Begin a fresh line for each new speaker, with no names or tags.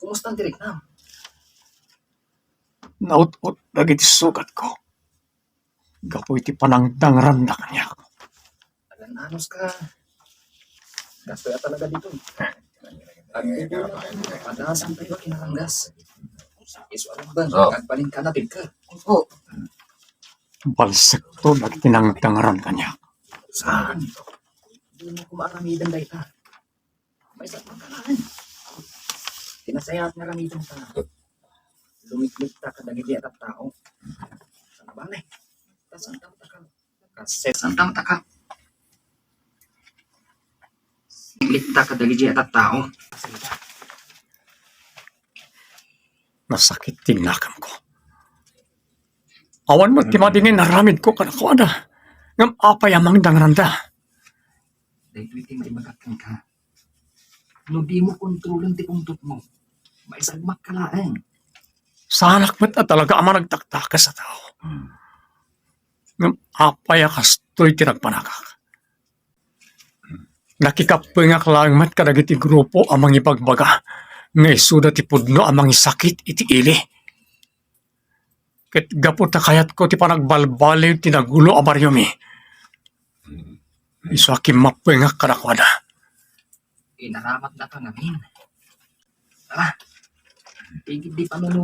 Kumusta ang diriknam?
Naut-ut dagiti sugat ko. Gapoy ti panangdangran na kanya.
Anos ka. Gasto ya talaga dito. At ito na, padasan tayo kinaranggas. Iso alam ba, nagpaling ka natin ka. Oo.
Balsek to dagiti nangdangran kanya.
Saan? Hindi mo kumaramidan dahil ka. May isang pagkalaan. Tinasayat nga ramidan ka. Lumiklik ta kadagiti at tao. Sana ba na eh? Kasantang taka. Kasantang taka. Likta kadagiti at tao.
Nasakit tingnakam ko. Awan mo timadingin naramid ko kanakuana. Ngam apay amang dangranda.
Dahil iti may magakang ka. No di mo kontrolin ti pungtot mo. May sagmak ka laeng.
Sanak met at talaga ama nagtaktakas sa tao. Ngam apay akastoy tinagpanakak. Nakikapengak lang met kadagiti grupo amang ipagbaga. Ngay suda ti pudno amang isakit iti ili. Ket gapot na kayat ko ti panagbalbaliw tinagulo amaryomi. Iso akim mapengak kadakwada.
Inaramat na ka ngamin. Ah, tigid di panuno.